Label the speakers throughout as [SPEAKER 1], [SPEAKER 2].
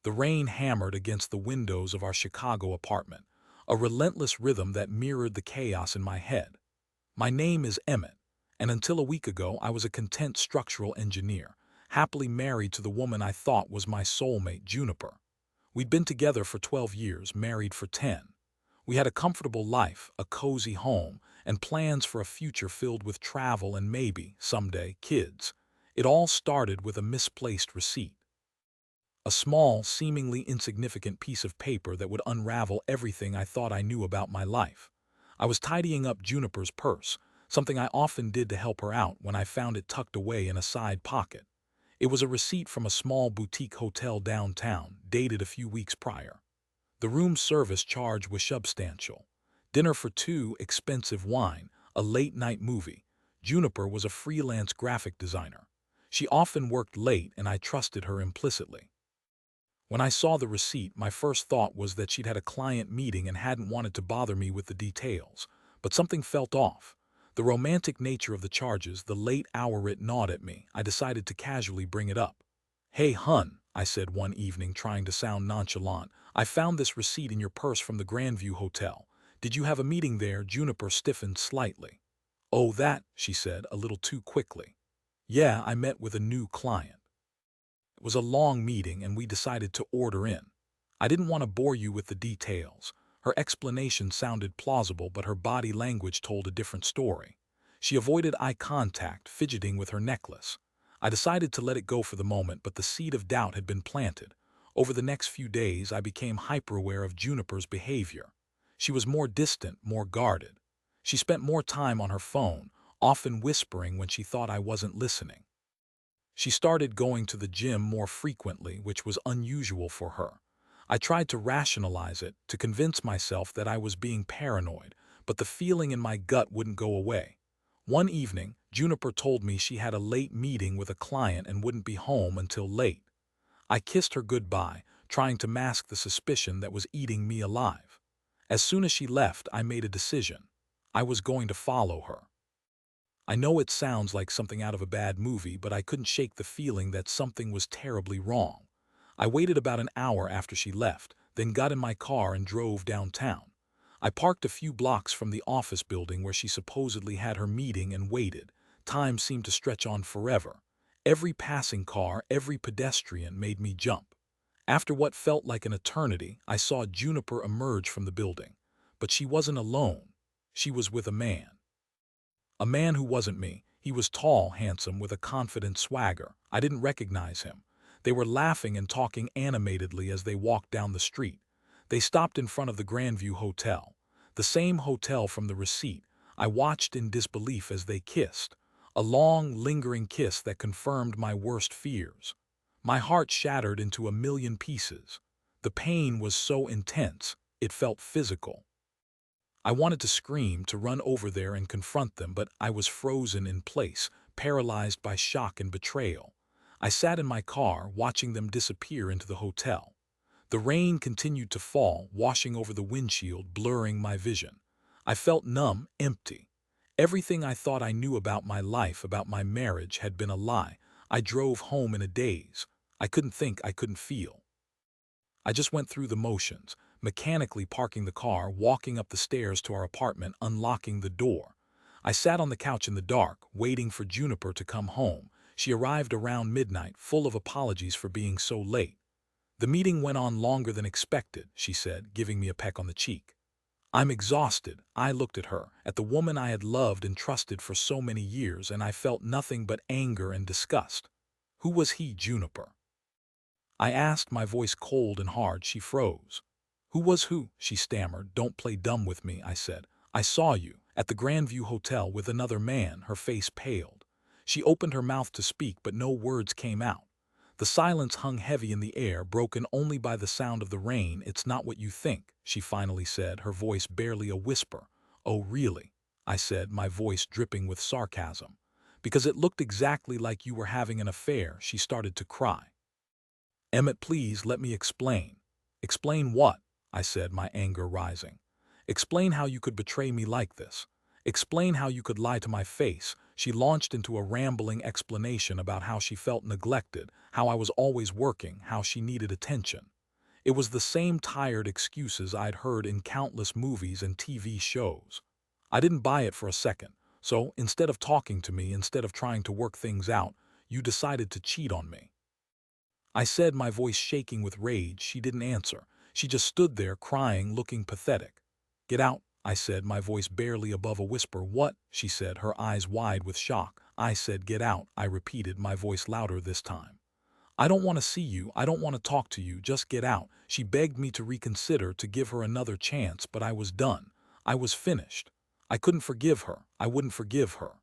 [SPEAKER 1] The rain hammered against the windows of our Chicago apartment, a relentless rhythm that mirrored the chaos in my head. My name is Emmett, and until a week ago I was a content structural engineer, happily married to the woman I thought was my soulmate, Juniper. We'd been together for 12 years, married for 10. We had a comfortable life, a cozy home, and plans for a future filled with travel and maybe, someday, kids. It all started with a misplaced receipt. A small, seemingly insignificant piece of paper that would unravel everything I thought I knew about my life. I was tidying up Juniper's purse, something I often did to help her out, when I found it tucked away in a side pocket. It was a receipt from a small boutique hotel downtown, dated a few weeks prior. The room service charge was substantial. Dinner for two, expensive wine, a late-night movie. Juniper was a freelance graphic designer. She often worked late and I trusted her implicitly. When I saw the receipt, my first thought was that she'd had a client meeting and hadn't wanted to bother me with the details. But something felt off. The romantic nature of the charges, the late hour it gnawed at me. I decided to casually bring it up. "Hey, hun," I said one evening, trying to sound nonchalant. "I found this receipt in your purse from the Grandview Hotel. Did you have a meeting there?" Juniper stiffened slightly. "Oh, that," she said, a little too quickly. "Yeah, I met with a new client. It was a long meeting and we decided to order in. I didn't want to bore you with the details." Her explanation sounded plausible, but her body language told a different story. She avoided eye contact, fidgeting with her necklace. I decided to let it go for the moment, but the seed of doubt had been planted. Over the next few days, I became hyper-aware of Juniper's behavior. She was more distant, more guarded. She spent more time on her phone, often whispering when she thought I wasn't listening. She started going to the gym more frequently, which was unusual for her. I tried to rationalize it, to convince myself that I was being paranoid, but the feeling in my gut wouldn't go away. One evening, Juniper told me she had a late meeting with a client and wouldn't be home until late. I kissed her goodbye, trying to mask the suspicion that was eating me alive. As soon as she left, I made a decision. I was going to follow her. I know it sounds like something out of a bad movie, but I couldn't shake the feeling that something was terribly wrong. I waited about an hour after she left, then got in my car and drove downtown. I parked a few blocks from the office building where she supposedly had her meeting and waited. Time seemed to stretch on forever. Every passing car, every pedestrian made me jump. After what felt like an eternity, I saw Juniper emerge from the building. But she wasn't alone. She was with a man. A man who wasn't me. He was tall, handsome, with a confident swagger. I didn't recognize him. They were laughing and talking animatedly as they walked down the street. They stopped in front of the Grandview Hotel, the same hotel from the receipt. I watched in disbelief as they kissed, a long, lingering kiss that confirmed my worst fears. My heart shattered into a million pieces. The pain was so intense, it felt physical. I wanted to scream, to run over there and confront them, but I was frozen in place, paralyzed by shock and betrayal. I sat in my car, watching them disappear into the hotel. The rain continued to fall, washing over the windshield, blurring my vision. I felt numb, empty. Everything I thought I knew about my life, about my marriage, had been a lie. I drove home in a daze. I couldn't think, I couldn't feel. I just went through the motions, mechanically parking the car, walking up the stairs to our apartment, unlocking the door. I sat on the couch in the dark, waiting for Juniper to come home. She arrived around midnight, full of apologies for being so late. "The meeting went on longer than expected," she said, giving me a peck on the cheek. "I'm exhausted." I looked at her, at the woman I had loved and trusted for so many years, and I felt nothing but anger and disgust. "Who was he, Juniper?" I asked, my voice cold and hard. She froze. "Who was who?" she stammered. "Don't play dumb with me," I said. "I saw you at the Grandview Hotel with another man." Her face paled. She opened her mouth to speak, but no words came out. The silence hung heavy in the air, broken only by the sound of the rain. "It's not what you think," she finally said, her voice barely a whisper. "Oh, really?" I said, my voice dripping with sarcasm. "Because it looked exactly like you were having an affair." She started to cry. "Emmett, please let me explain." "Explain what?" I said, my anger rising. "Explain how you could betray me like this." Explain how you could lie to my face. She launched into a rambling explanation about how she felt neglected, how I was always working, how she needed attention. It was the same tired excuses I'd heard in countless movies and TV shows. I didn't buy it for a second, so instead of talking to me, instead of trying to work things out, you decided to cheat on me. I said, my voice shaking with rage. She didn't answer. She just stood there, crying, looking pathetic. Get out, I said, my voice barely above a whisper. What? She said, her eyes wide with shock. I said, get out, I repeated, my voice louder this time. I don't want to see you, I don't want to talk to you, just get out. She begged me to reconsider, to give her another chance, but I was done. I was finished. I couldn't forgive her. I wouldn't forgive her.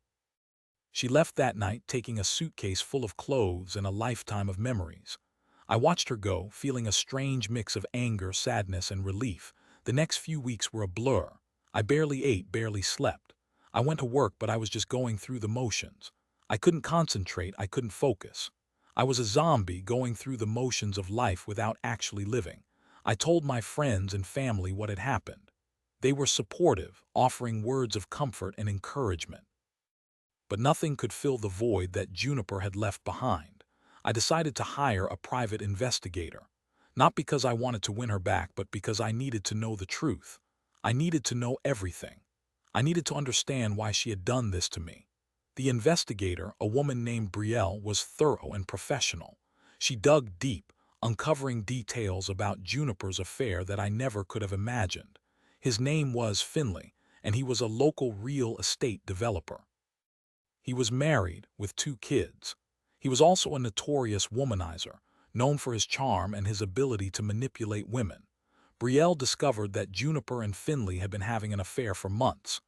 [SPEAKER 1] She left that night, taking a suitcase full of clothes and a lifetime of memories. I watched her go, feeling a strange mix of anger, sadness, and relief. The next few weeks were a blur. I barely ate, barely slept. I went to work, but I was just going through the motions. I couldn't concentrate, I couldn't focus. I was a zombie going through the motions of life without actually living. I told my friends and family what had happened. They were supportive, offering words of comfort and encouragement. But nothing could fill the void that Juniper had left behind. I decided to hire a private investigator. Not because I wanted to win her back, but because I needed to know the truth. I needed to know everything. I needed to understand why she had done this to me. The investigator, a woman named Brielle, was thorough and professional. She dug deep, uncovering details about Juniper's affair that I never could have imagined. His name was Finley, and he was a local real estate developer. He was married with 2 kids. He was also a notorious womanizer, known for his charm and his ability to manipulate women. Brielle discovered that Juniper and Finley had been having an affair for months.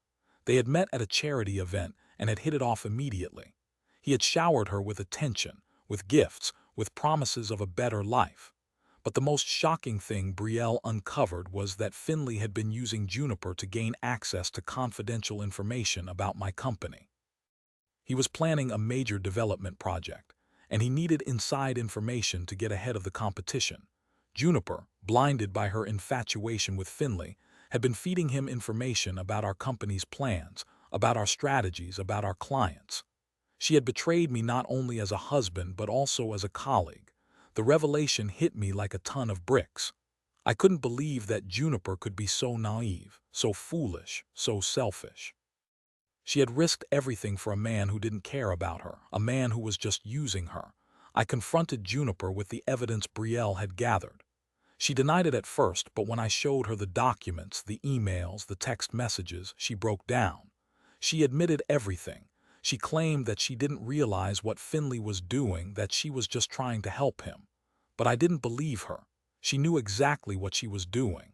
[SPEAKER 1] They had met at a charity event and had hit it off immediately. He had showered her with attention, with gifts, with promises of a better life. But the most shocking thing Brielle uncovered was that Finley had been using Juniper to gain access to confidential information about my company. He was planning a major development project, and he needed inside information to get ahead of the competition. Juniper, blinded by her infatuation with Finley, had been feeding him information about our company's plans, about our strategies, about our clients. She had betrayed me not only as a husband but also as a colleague. The revelation hit me like a ton of bricks. I couldn't believe that Juniper could be so naive, so foolish, so selfish. She had risked everything for a man who didn't care about her, a man who was just using her. I confronted Juniper with the evidence Brielle had gathered. She denied it at first, but when I showed her the documents, the emails, the text messages, she broke down. She admitted everything. She claimed that she didn't realize what Finley was doing, that she was just trying to help him. But I didn't believe her. She knew exactly what she was doing.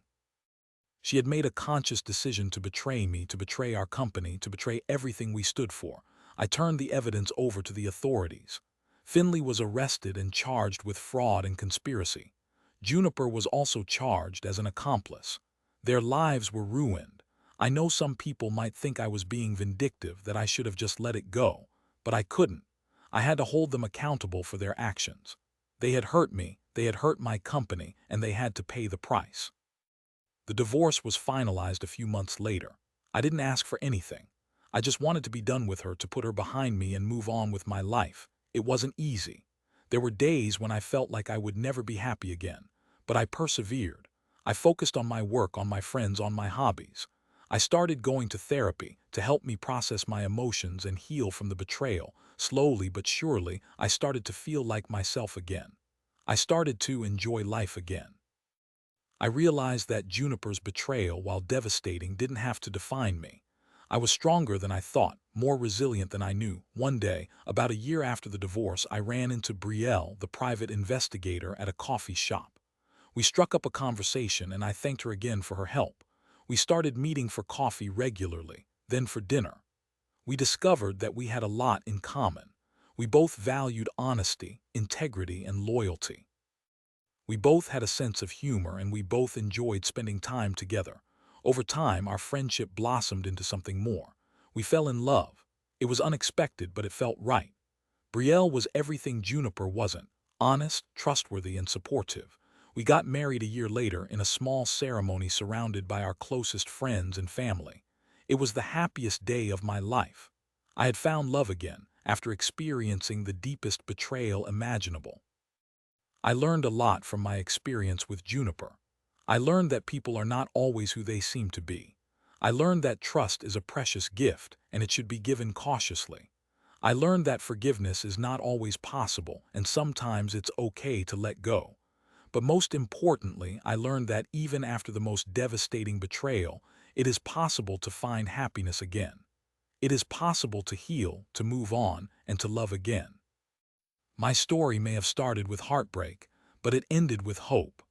[SPEAKER 1] She had made a conscious decision to betray me, to betray our company, to betray everything we stood for. I turned the evidence over to the authorities. Finley was arrested and charged with fraud and conspiracy. Juniper was also charged as an accomplice. Their lives were ruined. I know some people might think I was being vindictive, that I should have just let it go, but I couldn't. I had to hold them accountable for their actions. They had hurt me, they had hurt my company, and they had to pay the price. The divorce was finalized a few months later. I didn't ask for anything. I just wanted to be done with her, to put her behind me and move on with my life. It wasn't easy. There were days when I felt like I would never be happy again, but I persevered. I focused on my work, on my friends, on my hobbies. I started going to therapy to help me process my emotions and heal from the betrayal. Slowly but surely, I started to feel like myself again. I started to enjoy life again. I realized that Juniper's betrayal, while devastating, didn't have to define me. I was stronger than I thought, more resilient than I knew. One day, about a year after the divorce, I ran into Brielle, the private investigator, at a coffee shop. We struck up a conversation, and I thanked her again for her help. We started meeting for coffee regularly, then for dinner. We discovered that we had a lot in common. We both valued honesty, integrity, and loyalty. We both had a sense of humor, and we both enjoyed spending time together. Over time, our friendship blossomed into something more. We fell in love. It was unexpected, but it felt right. Brielle was everything Juniper wasn't: honest, trustworthy, and supportive. We got married a year later in a small ceremony surrounded by our closest friends and family. It was the happiest day of my life. I had found love again after experiencing the deepest betrayal imaginable. I learned a lot from my experience with Juniper. I learned that people are not always who they seem to be. I learned that trust is a precious gift and it should be given cautiously. I learned that forgiveness is not always possible and sometimes it's okay to let go. But most importantly, I learned that even after the most devastating betrayal, it is possible to find happiness again. It is possible to heal, to move on, and to love again. My story may have started with heartbreak, but it ended with hope.